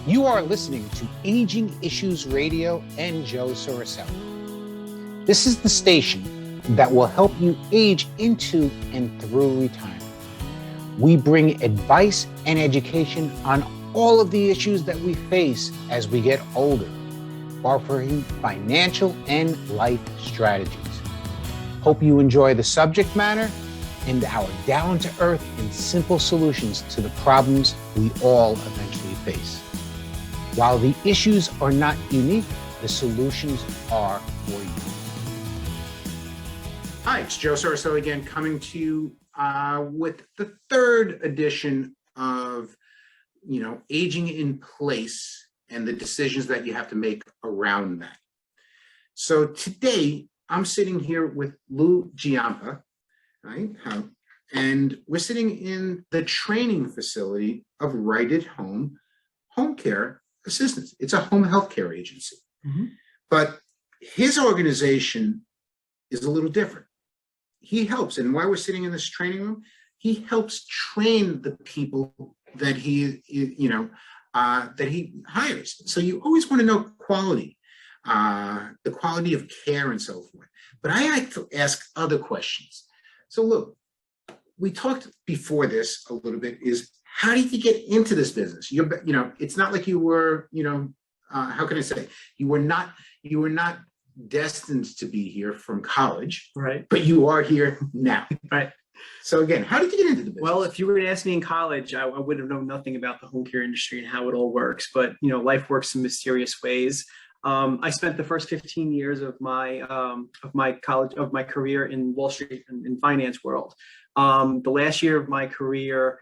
You are listening to Aging Issues Radio and Joe Soricelli. This is the station that will help you age into and through retirement. We bring advice and education on all of the issues that we face as we get older, offering financial and life strategies. Hope you enjoy the subject matter and our down-to-earth and simple solutions to the problems we all eventually face. While the issues are not unique, the solutions are for you. Hi, it's Joe Soricelli again, coming to you with the third edition of, aging in place and the decisions that you have to make around that. So today, I'm sitting here with Lou Giampa, right? And we're sitting in the training facility of Right at Home Home Care Assistance. It's a home health care agency. Mm-hmm. But his organization is a little different. He helps, and while we're sitting in this training room, he helps train the people that he hires. So you always want to know quality, the quality of care and so forth. But I like to ask other questions. So look, we talked before this a little bit, is how did you get into this business? It's not like you were, how can I say? You were not destined to be here from college, right? But you are here now, right? So again, how did you get into the business? Well, if you were to ask me in college, I would have known nothing about the home care industry and how it all works. But life works in mysterious ways. I spent the first 15 years of my career in Wall Street in finance world. The last year of my career,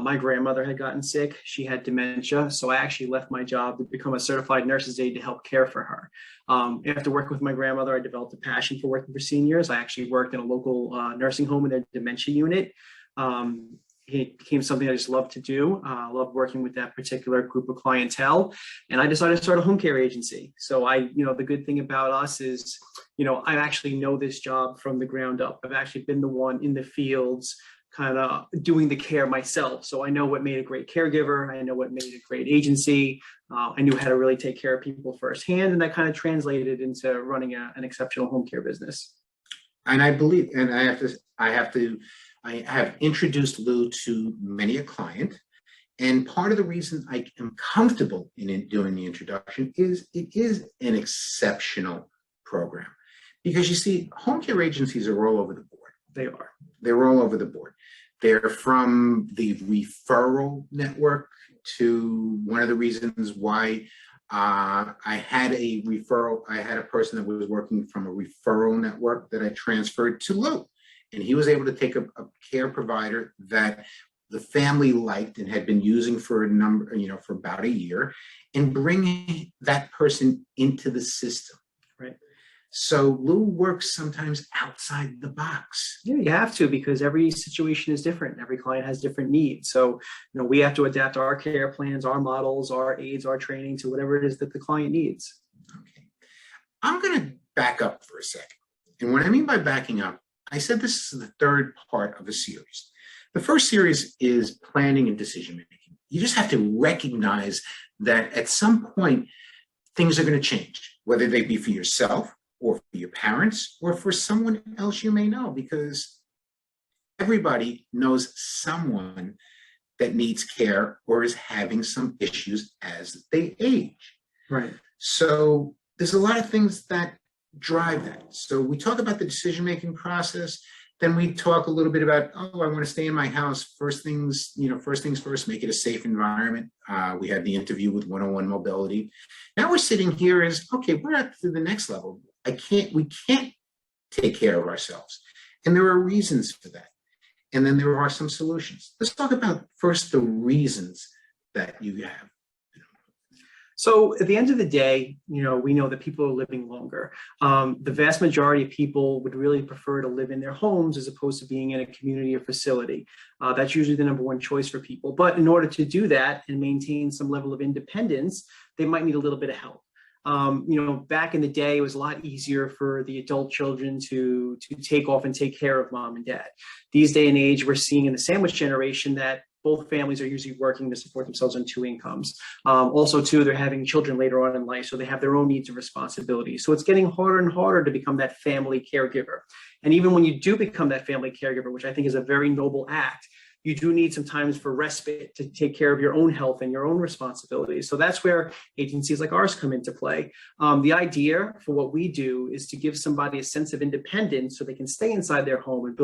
my grandmother had gotten sick. She had dementia. So I actually left my job to become a certified nurse's aide to help care for her. After working with my grandmother, I developed a passion for working for seniors. I actually worked in a local nursing home in their dementia unit. It became something I just loved to do. I loved working with that particular group of clientele. And I decided to start a home care agency. So the good thing about us is, I actually know this job from the ground up. I've actually been the one in the fields kind of doing the care myself. So I know what made a great caregiver. I know what made a great agency. I knew how to really take care of people firsthand. And that kind of translated into running an exceptional home care business. And I believe, and I have introduced Lou to many a client. And part of the reason I am comfortable in doing the introduction is it is an exceptional program. Because you see, home care agencies are all over the board. They are. They're all over the board. They're from the referral network to one of the reasons why I had a person that was working from a referral network that I transferred to Lou. And he was able to take a care provider that the family liked and had been using for for about a year and bring that person into the system. Right. So Lou works sometimes outside the box. Yeah, you have to, because every situation is different. Every client has different needs. So, we have to adapt our care plans, our models, our aids, our training to whatever it is that the client needs. Okay. I'm going to back up for a second. And what I mean by backing up, I said this is the third part of a series. The first series is planning and decision making. You just have to recognize that at some point, things are going to change, whether they be for yourself, or for your parents, or for someone else you may know, because everybody knows someone that needs care or is having some issues as they age. Right. So there's a lot of things that drive that. So we talk about the decision-making process. Then we talk a little bit about, I want to stay in my house. First things first, make it a safe environment. We had the interview with 101 Mobility. Now we're sitting here as, okay, we're at the next level. We can't take care of ourselves. And there are reasons for that. And then there are some solutions. Let's talk about first the reasons that you have. So at the end of the day, we know that people are living longer. The vast majority of people would really prefer to live in their homes as opposed to being in a community or facility. That's usually the number one choice for people. But in order to do that and maintain some level of independence, they might need a little bit of help. Back in the day, it was a lot easier for the adult children to take off and take care of mom and dad. These day and age, we're seeing in the sandwich generation that both families are usually working to support themselves on two incomes. Also, too, they're having children later on in life, so they have their own needs and responsibilities. So it's getting harder and harder to become that family caregiver. And even when you do become that family caregiver, which I think is a very noble act, you do need some times for respite to take care of your own health and your own responsibilities. So that's where agencies like ours come into play. The idea for what we do is to give somebody a sense of independence so they can stay inside their home and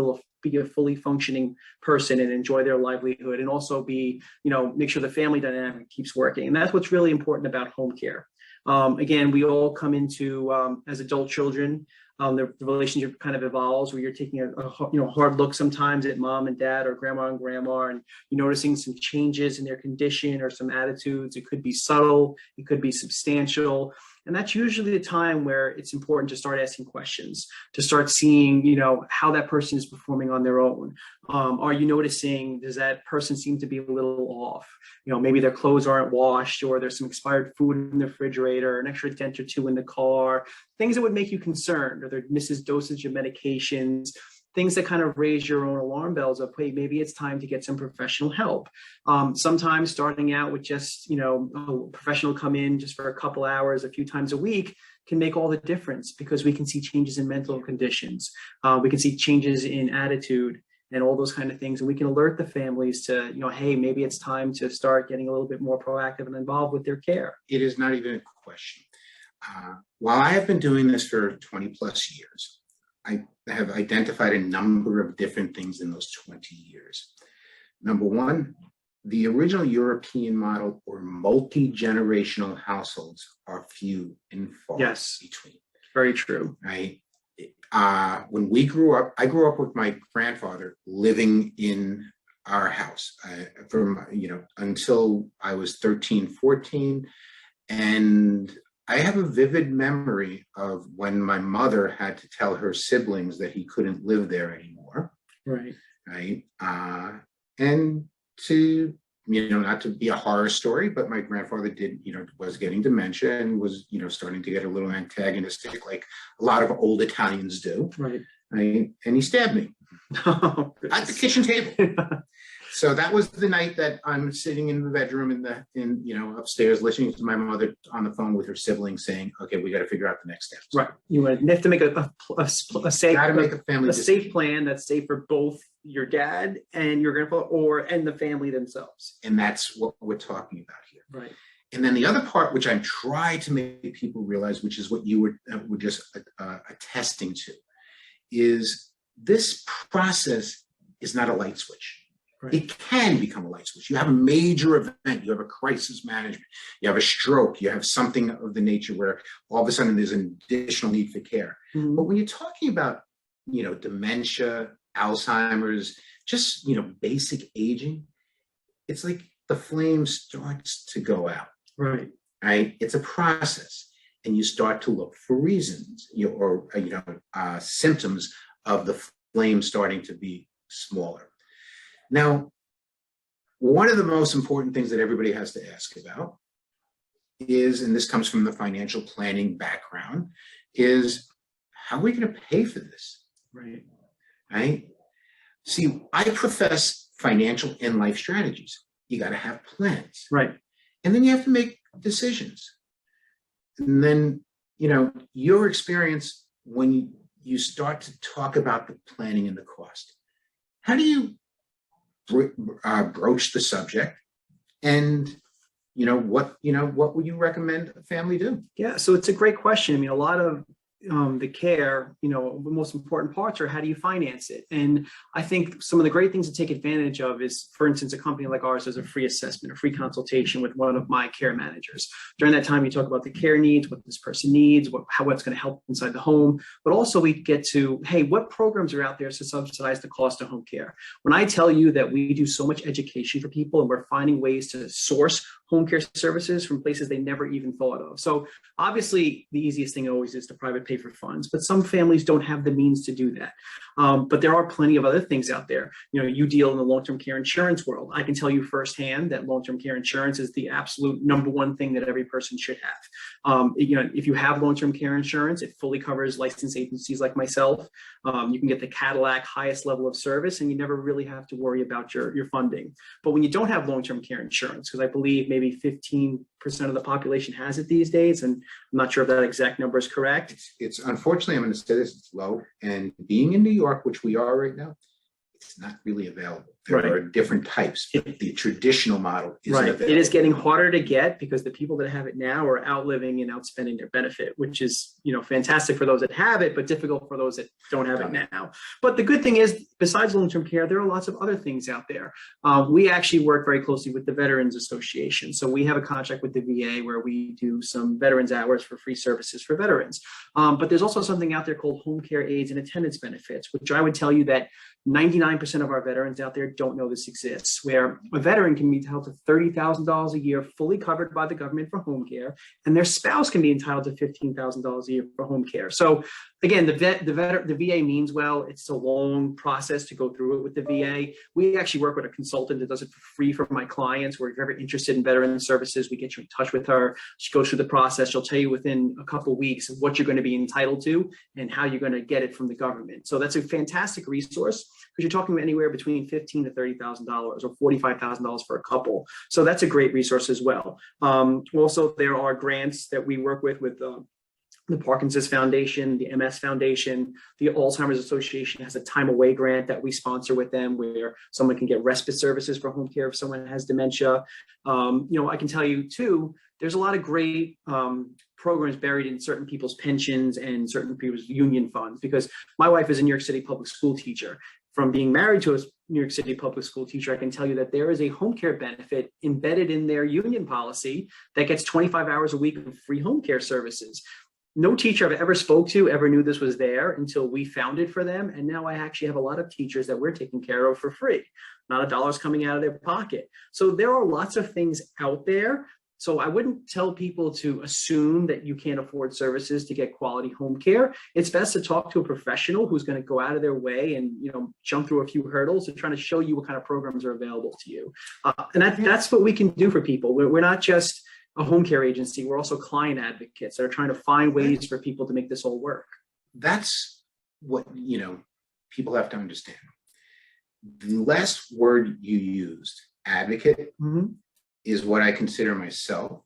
be a fully functioning person and enjoy their livelihood, and also make sure the family dynamic keeps working. And that's what's really important about home care. Again, we all come into, as adult children, the relationship kind of evolves where you're taking a hard look sometimes at mom and dad or grandma and grandma, and you're noticing some changes in their condition or some attitudes. It could be subtle, it could be substantial. And that's usually the time where it's important to start asking questions, to start seeing, how that person is performing on their own. Are you noticing, does that person seem to be a little off? Maybe their clothes aren't washed, or there's some expired food in the refrigerator, an extra dent or two in the car, things that would make you concerned, or there misses dosage of medications, things that kind of raise your own alarm bells of, hey, maybe it's time to get some professional help. Sometimes starting out with just, a professional come in just for a couple hours, a few times a week can make all the difference, because we can see changes in mental conditions. We can see changes in attitude and all those kind of things. And we can alert the families to, hey, maybe it's time to start getting a little bit more proactive and involved with their care. It is not even a question. While I have been doing this for 20 plus years, I have identified a number of different things in those 20 years. Number one, the original European model or multi-generational households are few and far between. Very true. Right? When we grew up, I grew up with my grandfather living in our house until I was 13, 14. And I have a vivid memory of when my mother had to tell her siblings that he couldn't live there anymore. Right. Right. And to, not to be a horror story, but my grandfather was getting dementia and was, starting to get a little antagonistic, like a lot of old Italians do. Right. Right. And he stabbed me at the kitchen table. So that was the night that I'm sitting in the bedroom upstairs, listening to my mother on the phone with her siblings saying, okay, we got to figure out the next steps. Right. You have to make a safe plan that's safe for both your dad and your grandfather and the family themselves. And that's what we're talking about here. Right. And then the other part, which I'm trying to make people realize, which is what you were just attesting to, is this process is not a light switch. Right. It can become a light switch. You have a major event, you have a crisis management, you have a stroke, you have something of the nature where all of a sudden there's an additional need for care. Mm-hmm. But when you're talking about, dementia, Alzheimer's, just, basic aging, it's like the flame starts to go out. Right. Right. It's a process, and you start to look for reasons, symptoms of the flame starting to be smaller. Now, one of the most important things that everybody has to ask about is, and this comes from the financial planning background, is how are we going to pay for this? Right. Right. See, I profess financial and life strategies. You got to have plans. Right. And then you have to make decisions. And then, your experience when you start to talk about the planning and the cost, how do you broach the subject, and what would you recommend a family do? Yeah, so it's a great question. I mean, a lot of the care, the most important parts are how do you finance it? And I think some of the great things to take advantage of is, for instance, a company like ours has a free assessment, a free consultation with one of my care managers. During that time, you talk about the care needs, what this person needs, what's going to help inside the home, but also we get to, hey, what programs are out there to subsidize the cost of home care? When I tell you that we do so much education for people and we're finding ways to source home care services from places they never even thought of. So obviously the easiest thing always is the private pay for funds, but some families don't have the means to do that. But there are plenty of other things out there. You deal in the long-term care insurance world. I can tell you firsthand that long-term care insurance is the absolute number one thing that every person should have. If you have long-term care insurance, it fully covers licensed agencies like myself. You can get the Cadillac highest level of service, and you never really have to worry about your funding. But when you don't have long-term care insurance, because I believe maybe 15% of the population has it these days, and I'm not sure if that exact number is correct. It's unfortunately, I'm going to say this, it's low. And being in New York, which we are right now, it's not really available. There are different types, but the traditional model isn't available. It is getting harder to get because the people that have it now are outliving and outspending their benefit, which is, fantastic for those that have it, but difficult for those that don't have it now. But the good thing is, besides long-term care, there are lots of other things out there. We actually work very closely with the Veterans Association. So we have a contract with the VA where we do some veterans hours for free services for veterans. But there's also something out there called home care aides and attendance benefits, which I would tell you that 99% of our veterans out there don't know this exists, where a veteran can be entitled to $30,000 a year fully covered by the government for home care, and their spouse can be entitled to $15,000 a year for home care. So again, the VA means well. It's a long process to go through it with the VA. We actually work with a consultant that does it for free for my clients, where if you're ever interested in veteran services, we get you in touch with her. She goes through the process. She'll tell you within a couple of weeks what you're going to be entitled to and how you're going to get it from the government. So that's a fantastic resource, because you're talking anywhere between $15,000 to $30,000 or $45,000 for a couple. So that's a great resource as well. Also, there are grants that we work with the Parkinson's Foundation, the MS Foundation, the Alzheimer's Association has a time away grant that we sponsor with them, where someone can get respite services for home care if someone has dementia. I can tell you too, there's a lot of great programs buried in certain people's pensions and certain people's union funds, because my wife is a New York City public school teacher. From being married to a New York City public school teacher, I can tell you that there is a home care benefit embedded in their union policy that gets 25 hours a week of free home care services. No teacher I've ever spoke to ever knew this was there until we found it for them. And now I actually have a lot of teachers that we're taking care of for free. Not a dollar's coming out of their pocket. So there are lots of things out there. So I wouldn't tell people to assume that you can't afford services to get quality home care. It's best to talk to a professional who's going to go out of their way and jump through a few hurdles and trying to show you what kind of programs are available to you. And that's what we can do for people. We're not just a home care agency. We're also client advocates that are trying to find ways for people to make this all work. That's what people have to understand. The last word you used, advocate, is what I consider myself,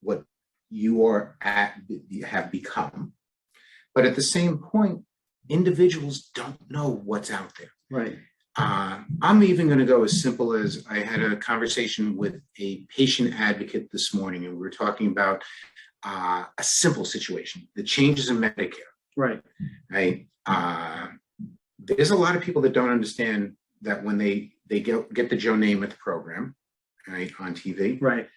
what you have become. But at the same point, individuals don't know what's out there. Right. I'm even going to go as simple as I had a conversation with a patient advocate this morning, and we were talking about a simple situation, the changes in Medicare. Right. Right. There's a lot of people that don't understand that when they get the Joe Namath program, right, on TV, right,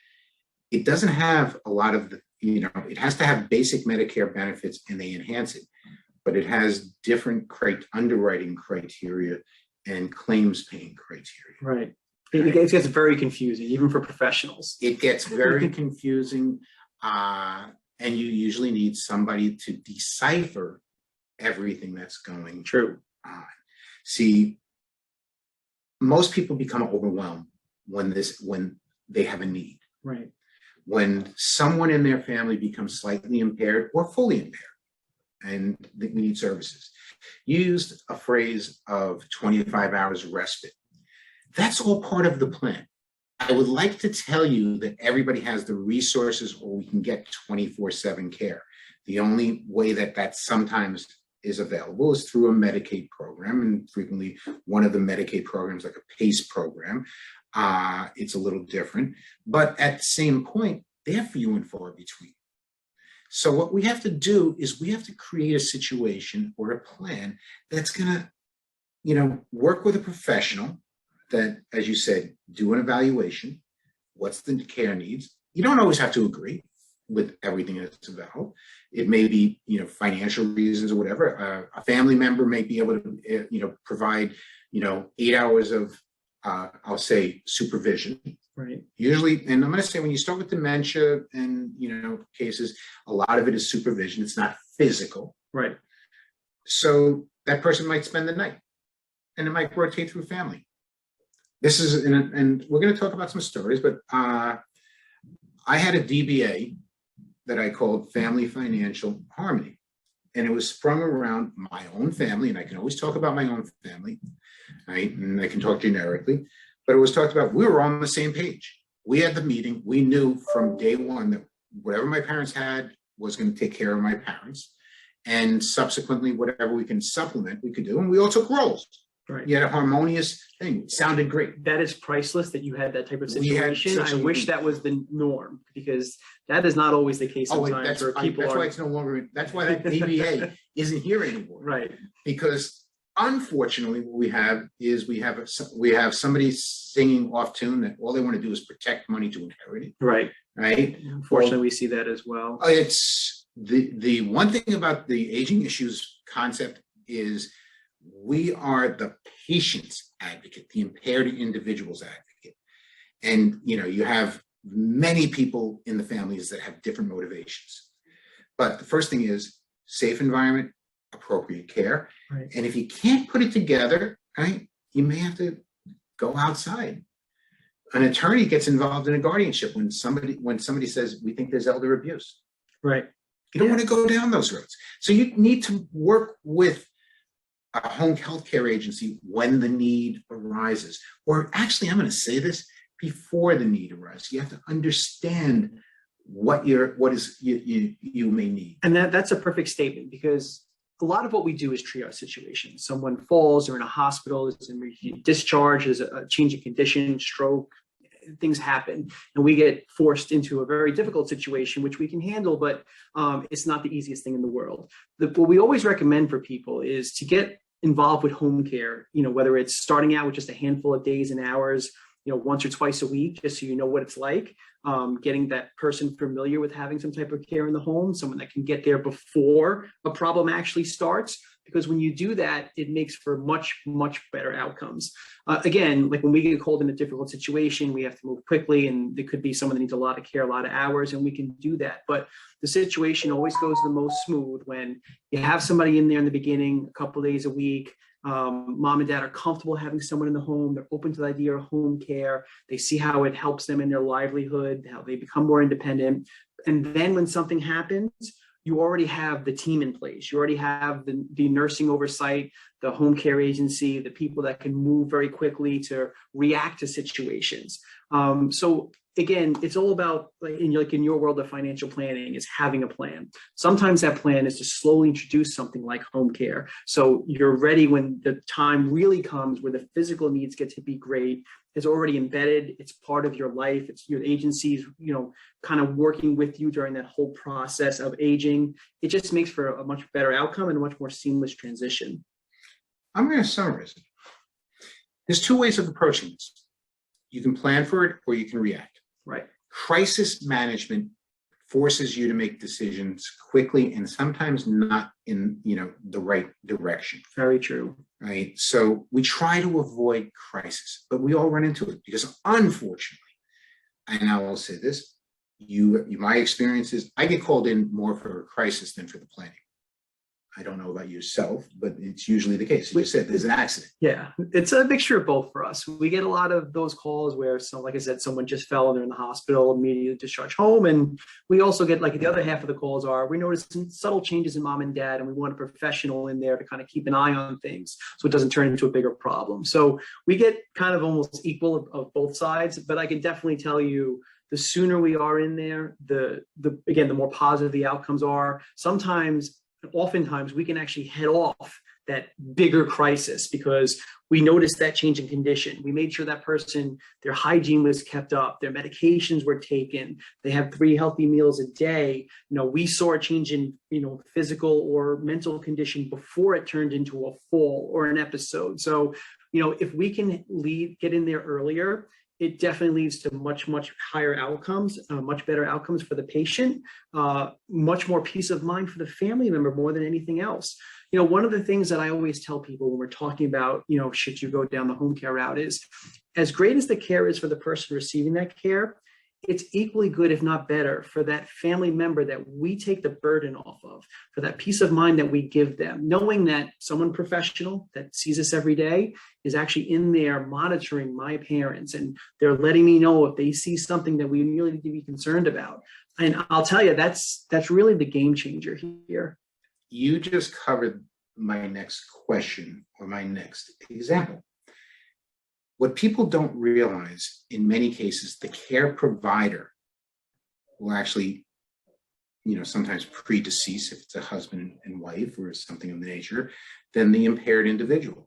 it doesn't have a lot of the, it has to have basic Medicare benefits and they enhance it, but it has different underwriting criteria and claims paying criteria. Right. It gets very confusing, even for professionals. It gets very confusing, and you usually need somebody to decipher everything that's going on. See, most people become overwhelmed when they have a need. Right. When someone in their family becomes slightly impaired or fully impaired, and we need services. You used a phrase of 25 hours respite. That's all part of the plan. I would like to tell you that everybody has the resources or we can get 24/7 care. The only way that sometimes is available is through a Medicaid program, and frequently one of the Medicaid programs, like a PACE program, it's a little different, but at the same point, they're few and far between. So what we have to do is we have to create a situation or a plan that's going to, work with a professional that, as you said, do an evaluation. What's the care needs? You don't always have to agree with everything that's available. It may be, financial reasons or whatever. A family member may be able to, provide, 8 hours of, I'll say, supervision. Right. Usually, and I'm going to say, when you start with dementia and, cases, a lot of it is supervision. It's not physical. Right. So that person might spend the night, and it might rotate through family. This is, and we're going to talk about some stories, but I had a DBA that I called Family Financial Harmony. And it was sprung around my own family, and I can always talk about my own family, right? And I can talk generically, but it was talked about, we were on the same page. We had the meeting. We knew from day one that whatever my parents had was going to take care of my parents. And subsequently, whatever we can supplement, we could do. And we all took roles. Right. You had a harmonious thing. It sounded great. That is priceless that you had that type of We had situation. such I a- wish that was the norm, because that is not always the case sometimes that's where people that's are. why it's no longer, that's why that DBA isn't here anymore. Right. Because unfortunately, what we have is we have somebody singing off tune that all they want to do is protect money to inherit it, Right. right? Unfortunately, we see that as well. It's the one thing about the aging issues concept is we are the patient's advocate, the impaired individual's advocate. And you have many people in the families that have different motivations. But the first thing is safe environment, appropriate care. Right. And if you can't put it together, right, you may have to go outside. An attorney gets involved in a guardianship when somebody says, we think there's elder abuse. Right. You don't want to go down those roads. So you need to work with a home health care agency when the need arises. Or actually, I'm going to say this, before the need arises. You have to understand what you may need. And that's a perfect statement, because a lot of what we do is triage situations. Someone falls, or in a hospital, is in discharge, there's a change of condition, stroke, things happen, and we get forced into a very difficult situation, which we can handle, but it's not the easiest thing in the world. What we always recommend for people is to get involved with home care, whether it's starting out with just a handful of days and hours, once or twice a week, just so you know what it's like, getting that person familiar with having some type of care in the home, someone that can get there before a problem actually starts. Because when you do that, it makes for much, much better outcomes. Again, like when we get called in a difficult situation, we have to move quickly, and there could be someone that needs a lot of care, a lot of hours, and we can do that. But the situation always goes the most smooth when you have somebody in there in the beginning, a couple of days a week. Mom and dad are comfortable having someone in the home. They're open to the idea of home care. They see how it helps them in their livelihood, how they become more independent. And then when something happens, you already have the team in place. You already have the nursing oversight, the home care agency, the people that can move very quickly to react to situations. So again, it's all about, in your world of financial planning, is having a plan. Sometimes that plan is to slowly introduce something like home care. So you're ready when the time really comes where the physical needs get to be great. It's already embedded. It's part of your life. It's your agencies, kind of working with you during that whole process of aging. It just makes for a much better outcome and a much more seamless transition. I'm going to summarize it. There's two ways of approaching this. You can plan for it or you can react. Right. Crisis management forces you to make decisions quickly and sometimes not in the right direction. Very true. Right. So we try to avoid crisis, but we all run into it because unfortunately, and I will say this, my experience is I get called in more for a crisis than for the planning. I don't know about yourself, but it's usually the case. You said there's an accident. Yeah, it's a mixture of both for us. We get a lot of those calls where, like I said, someone just fell and they're in the hospital, immediately discharged home. And we also get, like, the other half of the calls are, we notice some subtle changes in mom and dad, and we want a professional in there to kind of keep an eye on things so it doesn't turn into a bigger problem. So we get kind of almost equal of both sides, but I can definitely tell you, the sooner we are in there, the more positive the outcomes are. Oftentimes we can actually head off that bigger crisis because we noticed that change in condition. We made sure that person, their hygiene was kept up, their medications were taken, they have 3 healthy meals a day. We saw a change in, physical or mental condition before it turned into a fall or an episode. So, if we can get in there earlier, it definitely leads to much, much higher outcomes, much better outcomes for the patient, much more peace of mind for the family member more than anything else. One of the things that I always tell people when we're talking about, should you go down the home care route, is as great as the care is for the person receiving that care, it's equally good, if not better, for that family member that we take the burden off of, for that peace of mind that we give them, knowing that someone professional that sees us every day is actually in there monitoring my parents, and they're letting me know if they see something that we really need to be concerned about. And I'll tell you, that's really the game changer here. You just covered my next question or my next example. What people don't realize, in many cases, the care provider will actually, sometimes predecease, if it's a husband and wife or something of the nature, than the impaired individual.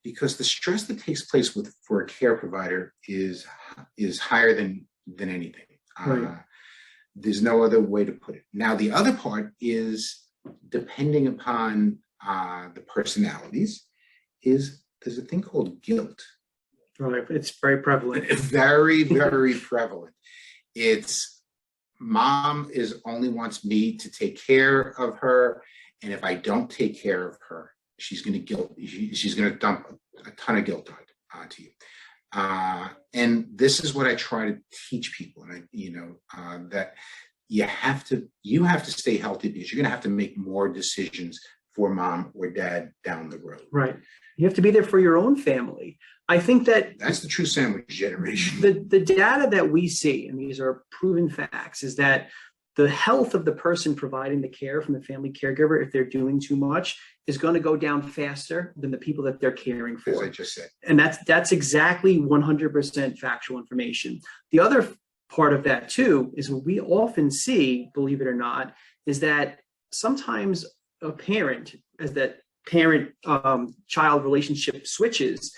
Because the stress that takes place for a care provider is higher than anything. Right. There's no other way to put it. Now, the other part is, depending upon the personalities, there's a thing called guilt. Right. It's very prevalent. Very, very prevalent. It's mom only wants me to take care of her, and if I don't take care of her, she's going to dump a ton of guilt onto you. And this is what I try to teach people, and that you have to stay healthy, because you're going to have to make more decisions for mom or dad down the road. Right. You have to be there for your own family. I think that's the true sandwich generation. The data that we see, and these are proven facts, is that the health of the person providing the care from the family caregiver, if they're doing too much, is going to go down faster than the people that they're caring for. As I just said. And that's exactly 100% factual information. The other part of that too is what we often see, believe it or not, is that sometimes a parent, as that parent-child relationship switches,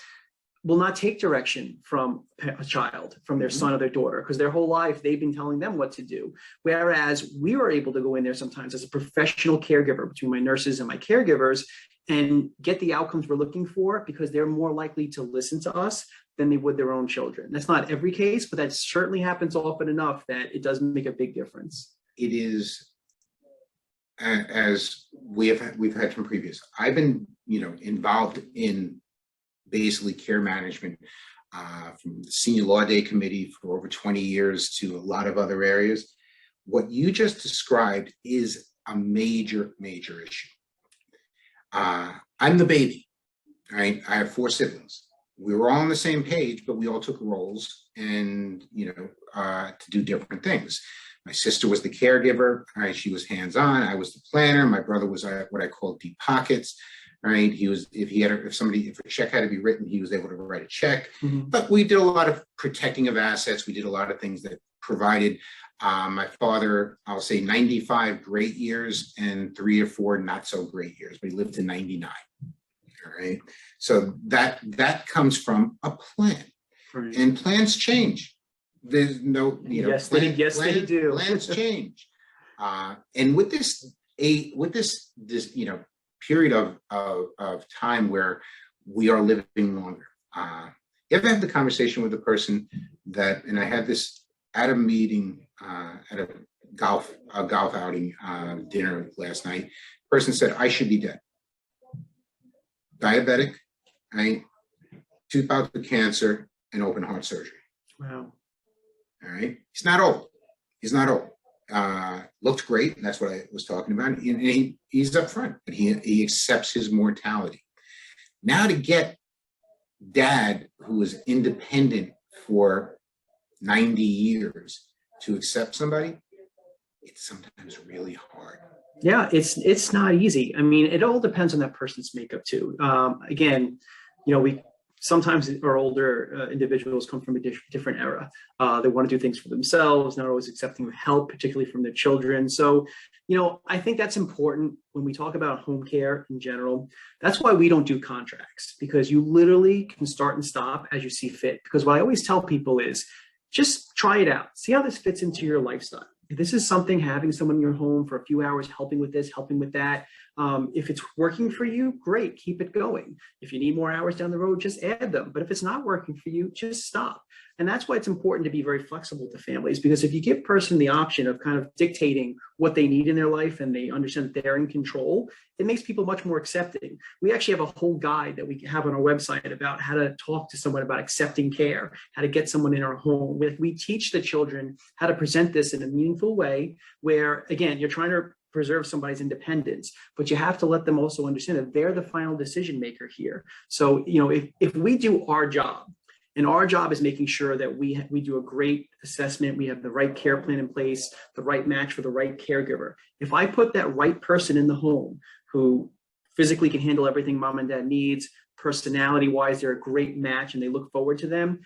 will not take direction from a child, from their son or their daughter, because their whole life they've been telling them what to do. Whereas we were able to go in there sometimes as a professional caregiver between my nurses and my caregivers and get the outcomes we're looking for, because they're more likely to listen to us than they would their own children. That's not every case, but that certainly happens often enough that it does make a big difference. It is, as we've had from previous. I've been, involved in basically care management from the Senior Law Day Committee for over 20 years to a lot of other areas. What you just described is a major, major issue. I'm the baby, right? I have 4 siblings. We were all on the same page, but we all took roles and, to do different things. My sister was the caregiver, right? She was hands-on. I was the planner. My brother was what I call deep pockets. Right, he was, if a check had to be written, he was able to write a check. Mm-hmm. But we did a lot of protecting of assets. We did a lot of things that provided. My father, I'll say 95 great years and 3 or 4 not so great years, but he lived to 99. All right, so that comes from a plan, right. And plans change. There's no, yes, they do. Plans change, and with this period of time where we are living longer. You ever have the conversation with a person that, and I had this at a meeting, at a golf outing dinner last night, person said, I should be dead. Diabetic, right? 2 bouts of cancer and open heart surgery. Wow. All right. He's not old. Looked great, and that's what I was talking about. And he's up front, but he accepts his mortality. Now, to get dad, who was independent for 90 years, to accept somebody, it's sometimes really hard. Yeah, it's not easy. I mean, it all depends on that person's makeup too. Again, we sometimes our older individuals come from a different era. They want to do things for themselves, not always accepting help, particularly from their children. So, I think that's important when we talk about home care in general. That's why we don't do contracts, because you literally can start and stop as you see fit. Because what I always tell people is just try it out. See how this fits into your lifestyle. If this is something, having someone in your home for a few hours, helping with this, helping with that, If it's working for you, great, keep it going. If you need more hours down the road, just add them. But if it's not working for you, just stop. And that's why it's important to be very flexible to families, because if you give a person the option of kind of dictating what they need in their life and they understand that they're in control, it makes people much more accepting. We actually have a whole guide that we have on our website about how to talk to someone about accepting care, how to get someone in our home. We teach the children how to present this in a meaningful way where, again, you're trying to preserve somebody's independence, but you have to let them also understand that they're the final decision maker here. So, if we do our job, and our job is making sure that we do a great assessment, we have the right care plan in place, the right match for the right caregiver. If I put that right person in the home who physically can handle everything mom and dad needs, personality-wise, they're a great match and they look forward to them,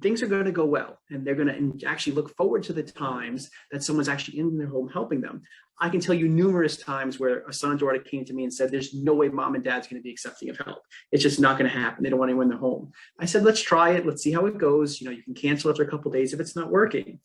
things are going to go well. And they're going to actually look forward to the times that someone's actually in their home helping them. I can tell you numerous times where a son or daughter came to me and said, there's no way mom and dad's going to be accepting of help. It's just not going to happen. They don't want anyone in their home. I said, let's try it. Let's see how it goes. You can cancel after a couple of days if it's not working.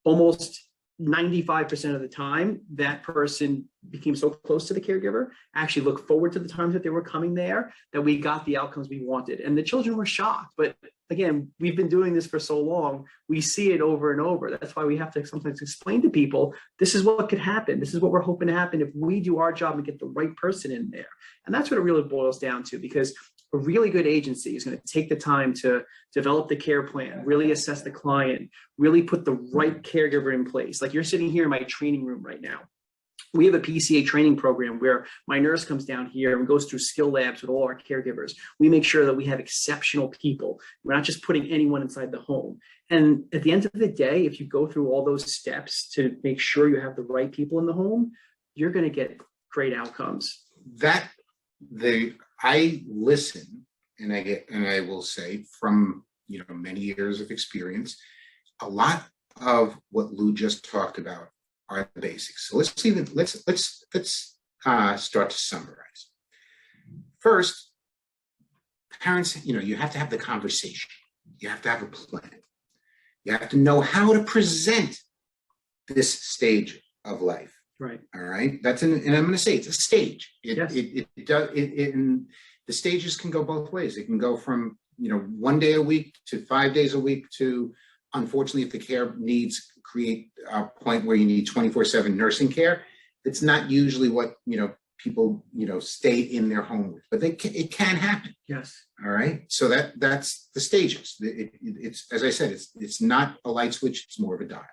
Almost 95% of the time, that person became so close to the caregiver, actually looked forward to the times that they were coming there, that we got the outcomes we wanted. And the children were shocked. But again, we've been doing this for so long, we see it over and over. That's why we have to sometimes explain to people, this is what could happen. This is what we're hoping to happen if we do our job and get the right person in there. And that's what it really boils down to, because a really good agency is going to take the time to develop the care plan, really assess the client, really put the right caregiver in place. Like you're sitting here in my training room right now. We have a PCA training program where my nurse comes down here and goes through skill labs with all our caregivers. We make sure that we have exceptional people. We're not just putting anyone inside the home. And at the end of the day, if you go through all those steps to make sure you have the right people in the home, you're going to get great outcomes. I listen, and I will say from many years of experience, a lot of what Lou just talked about are the basics. So let's start to summarize. First, parents, you have to have the conversation. You have to have a plan. You have to know how to present this stage of life. Right. All right. And I'm going to say it's a stage. And the stages can go both ways. It can go from 1 day a week to 5 days a week to, unfortunately, if the care needs create a point where you need 24/7 nursing care, it's not usually what people stay in their home with, but it can happen. Yes. All right. So that's the stages. It's as I said, it's not a light switch. It's more of a dial.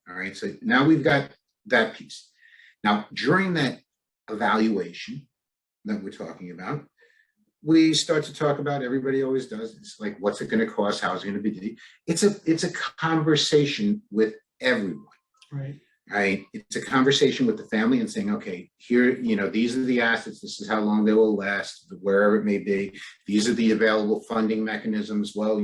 All right. So now we've got that piece. Now during that evaluation that we're talking about, we start to talk about, everybody always does, it's like, what's it going to cost? How is it going to be? It's a conversation with everyone. Right. Right. It's a conversation with the family and saying, okay, here, these are the assets. This is how long they will last, wherever it may be. These are the available funding mechanisms. Well,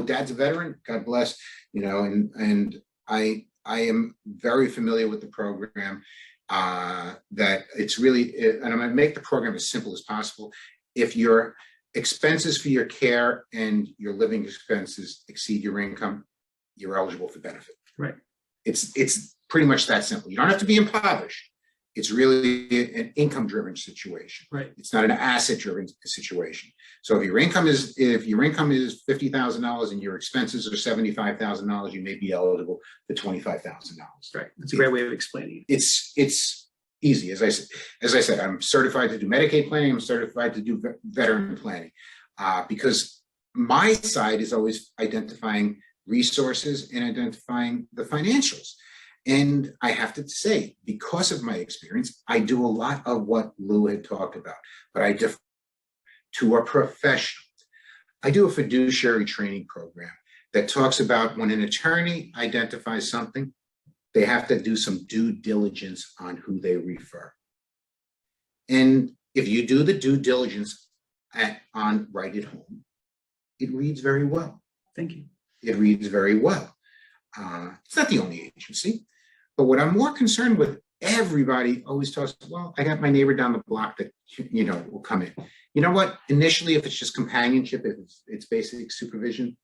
dad's a veteran. God bless. And I am very familiar with the program. That it's really, and I'm going to make the program as simple as possible. If your expenses for your care and your living expenses exceed your income, you're eligible for benefit. Right. It's pretty much that simple. You don't have to be impoverished. It's really an income-driven situation. Right. It's not an asset-driven situation. So if your income is $50,000 and your expenses are $75,000, you may be eligible for $25,000. Right. That's a great way of explaining it. It's easy. As I said, I'm certified to do Medicaid planning. I'm certified to do veteran planning, because my side is always identifying resources and identifying the financials. And I have to say, because of my experience, I do a lot of what Lou had talked about, but I defer to a professional. I do a fiduciary training program that talks about when an attorney identifies something, they have to do some due diligence on who they refer. And if you do the due diligence on Right at Home, it reads very well. Thank you. It reads very well. It's not the only agency, but what I'm more concerned with, everybody always talks, well, I got my neighbor down the block that, will come in. You know what? Initially, if it's just companionship, if it's basic supervision,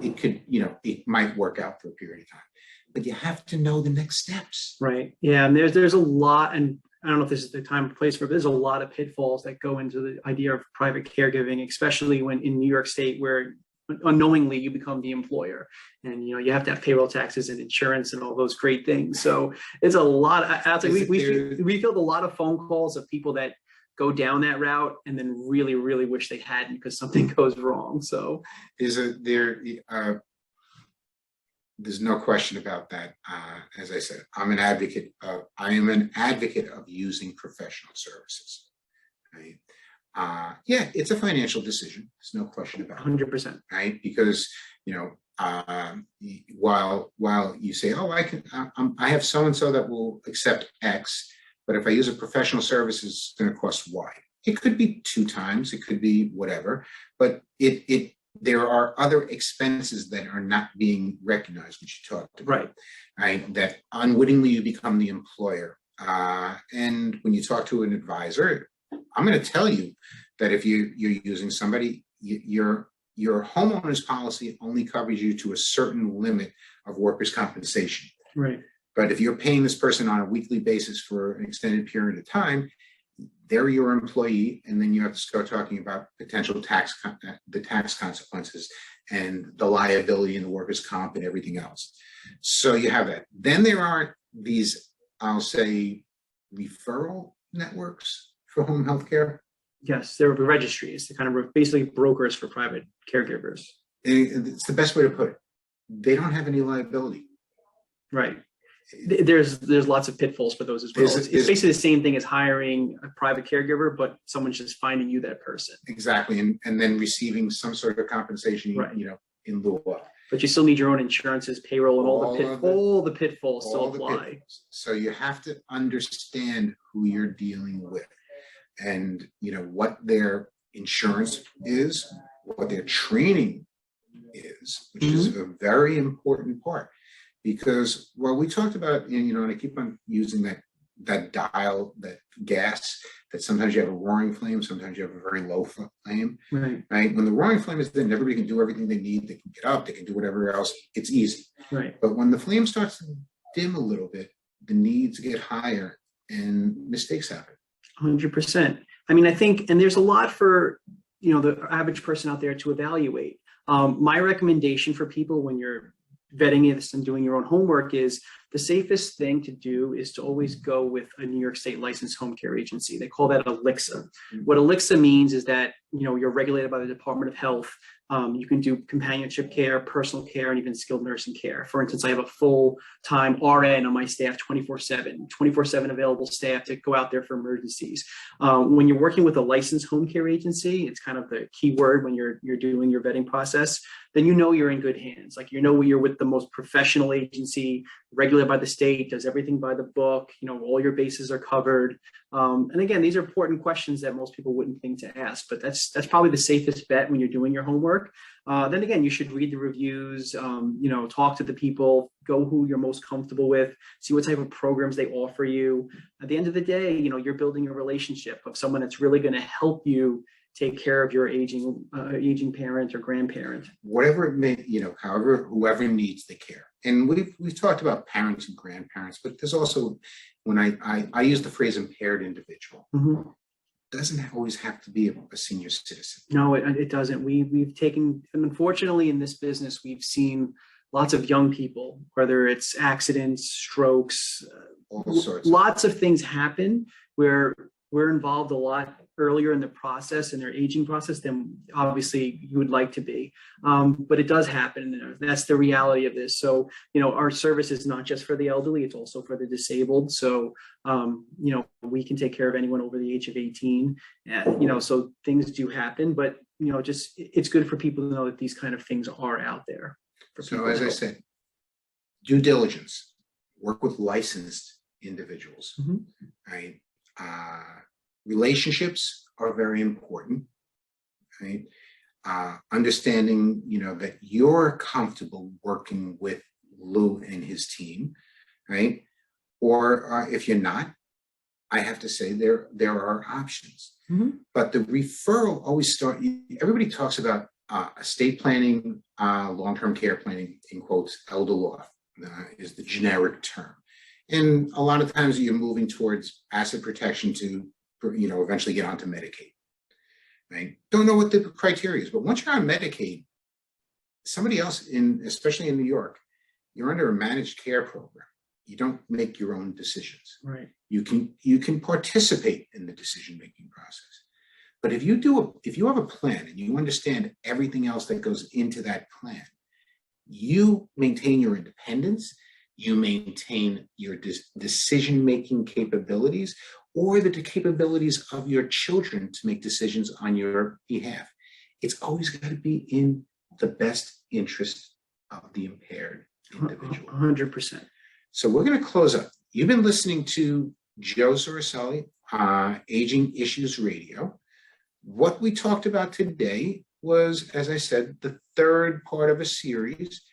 it could, it might work out for a period of time. But you have to know the next steps. Right. Yeah. And there's a lot. And I don't know if this is the time or place for it, but there's a lot of pitfalls that go into the idea of private caregiving, especially when in New York State, where unknowingly you become the employer, and you have to have payroll taxes and insurance and all those great things. So it's a lot. We filled a lot of phone calls of people that go down that route and then really, really wish they hadn't because something goes wrong. So there's no question about that. As I said, I am an advocate of using professional services. Right? Yeah, it's a financial decision. There's no question about it. 100%. Right? Because while you say, oh, I have so and so that will accept X, but if I use a professional service, it's going to cost Y. It could be 2 times, it could be whatever, but there are other expenses that are not being recognized, which you talked about, right? That unwittingly you become the employer. And when you talk to an advisor, I'm going to tell you that if you're using somebody, your homeowner's policy only covers you to a certain limit of workers' compensation. Right. But if you're paying this person on a weekly basis for an extended period of time, they're your employee, and then you have to start talking about potential the tax consequences and the liability in the workers' comp and everything else. So you have that. Then there are these, I'll say, referral networks for home health care. Yes, there are registries, the kind of basically brokers for private caregivers. It's the best way to put it. They don't have any liability. Right. There's lots of pitfalls for those as well. It's basically the same thing as hiring a private caregiver, but someone's just finding you that person. Exactly, and then receiving some sort of compensation, in lieu of. But you still need your own insurances, payroll, and all the pitfalls still apply. So you have to understand who you're dealing with, and what their insurance is, what their training is, which is a very important part. Because we talked about, and I keep on using that dial, that gas, that sometimes you have a roaring flame, sometimes you have a very low flame. Right. When the roaring flame is then everybody can do everything they need. They can get up, they can do whatever else. It's easy. Right. But when the flame starts to dim a little bit, the needs get higher and mistakes happen. 100%. I mean, I think, and there's a lot for, the average person out there to evaluate. My recommendation for people when you're vetting this and doing your own homework is the safest thing to do is to always go with a New York State licensed home care agency. They call that ALICSA. What ALICSA means is that, you're regulated by the Department of Health. You can do companionship care, personal care, and even skilled nursing care. For instance, I have a full-time RN on my staff, 24/7 available staff to go out there for emergencies. When you're working with a licensed home care agency, it's kind of the key word when you're doing your vetting process, then you're in good hands. Like, you're with the most professional agency, regulated by the state, does everything by the book, all your bases are covered. And again, these are important questions that most people wouldn't think to ask, but that's probably the safest bet when you're doing your homework. Then again, you should read the reviews, talk to the people, go who you're most comfortable with, see what type of programs they offer you. At the end of the day, you're building a relationship of someone that's really going to help you take care of your aging parent or grandparent. Whatever it may, however, whoever needs the care. And we've talked about parents and grandparents, but there's also, when I use the phrase impaired individual, doesn't always have to be a senior citizen. No, it doesn't. We've taken, and unfortunately in this business, we've seen lots of young people, whether it's accidents, strokes, all sorts. Lots of things happen where we're involved a lot earlier in the process, in their aging process, than obviously you would like to be. But it does happen. That's the reality of this. So, our service is not just for the elderly, it's also for the disabled. So, we can take care of anyone over the age of 18. So things do happen, but, it's good for people to know that these kind of things are out there. So as I said, due diligence, work with licensed individuals, right? Relationships are very important, right? Understanding, that you're comfortable working with Lou and his team, right? Or if you're not, I have to say there are options. But the referral always everybody talks about estate planning, long-term care planning, in quotes, elder law is the generic term. And a lot of times you're moving towards asset protection to, eventually get onto Medicaid, right? Don't know what the criteria is, but once you're on Medicaid, somebody else especially in New York, you're under a managed care program. You don't make your own decisions. Right. You can participate in the decision-making process. But if you have a plan and you understand everything else that goes into that plan, you maintain your independence, you maintain your decision-making capabilities, or the capabilities of your children to make decisions on your behalf. It's always got to be in the best interest of the impaired individual. 100%. So we're going to close up. You've been listening to Joe Soricelli, Aging Issues Radio. What we talked about today was, as I said, the third part of a series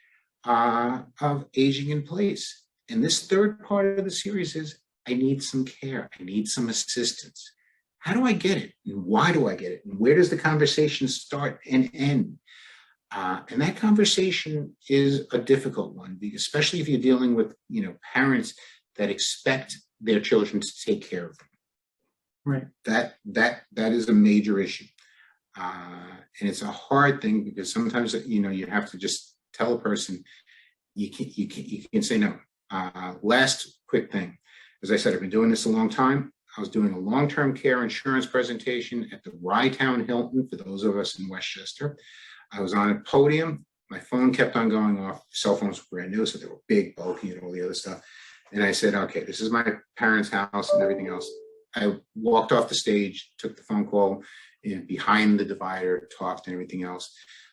of Aging in Place. And this third part of the series is, I need some care. I need some assistance. How do I get it? And why do I get it? And where does the conversation start and end? And that conversation is a difficult one, especially if you're dealing with, parents that expect their children to take care of them. Right. That is a major issue. And it's a hard thing because sometimes, you have to just tell a person, you can say no. Last quick thing. As I said, I've been doing this a long time. I was doing a long-term care insurance presentation at the Rytown Hilton for those of us in Westchester. I was on a podium. My phone kept on going off. Cell phones were brand new, so they were big, bulky, and all the other stuff. And I said, okay, this is my parents' house and everything else. I walked off the stage, took the phone call, behind the divider, talked and everything else.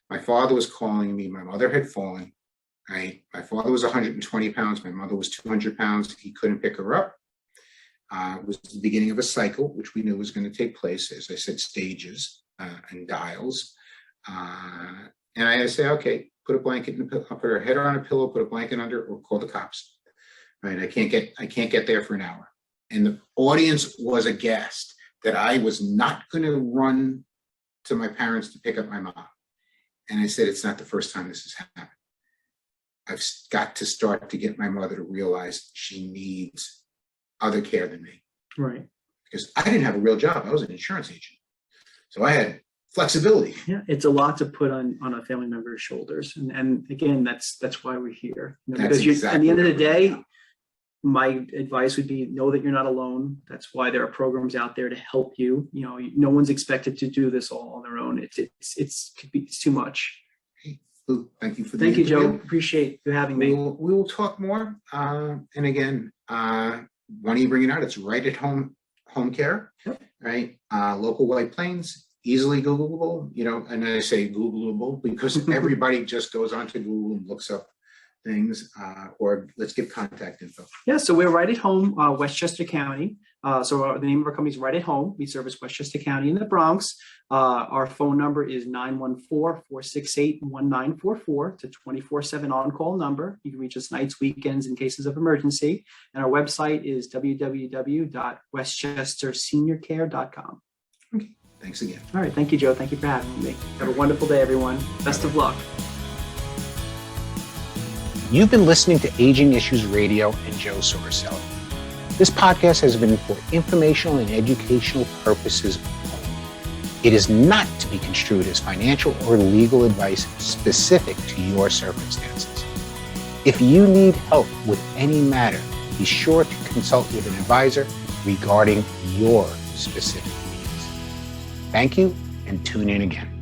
My father was calling me. My mother had fallen. Right? My father was 120 pounds. My mother was 200 pounds. He couldn't pick her up. It was the beginning of a cycle, which we knew was going to take place. As I said, stages and dials. And I had to say, okay, put a blanket in put her head on a pillow, put a blanket under, or call the cops. Right? I can't get there for an hour. And the audience was aghast that I was not going to run to my parents to pick up my mom. And I said, it's not the first time this has happened. I've got to start to get my mother to realize she needs other care than me. Right. Because I didn't have a real job. I was an insurance agent. So I had flexibility. Yeah, it's a lot to put on a family member's shoulders. And again, that's why we're here. Because exactly at the end of the day, my advice would be know that you're not alone. That's why there are programs out there to help you. No one's expected to do this all on their own. It's too much. Lou, thank you for the Thank you, interview. Joe. Appreciate you having me. We will talk more. And again, why don't you bring it out? It's right at home care, Yep. Right? Local White Plains, easily Googleable, and I say Googleable because everybody just goes onto Google and looks up things, or let's give contact info. Yeah, so we're right at home, Westchester County. So the name of our company is Right at Home. We service Westchester County in the Bronx. Our phone number is 914-468-1944. It's a 24/7 on-call number. You can reach us nights, weekends in cases of emergency. And our website is www.westchesterseniorcare.com. Okay, thanks again. All right, thank you, Joe. Thank you for having me. Have a wonderful day, everyone. Best of luck. You've been listening to Aging Issues Radio and Joe Soricelli. This podcast has been for informational and educational purposes only. It is not to be construed as financial or legal advice specific to your circumstances. If you need help with any matter, be sure to consult with an advisor regarding your specific needs. Thank you, and tune in again.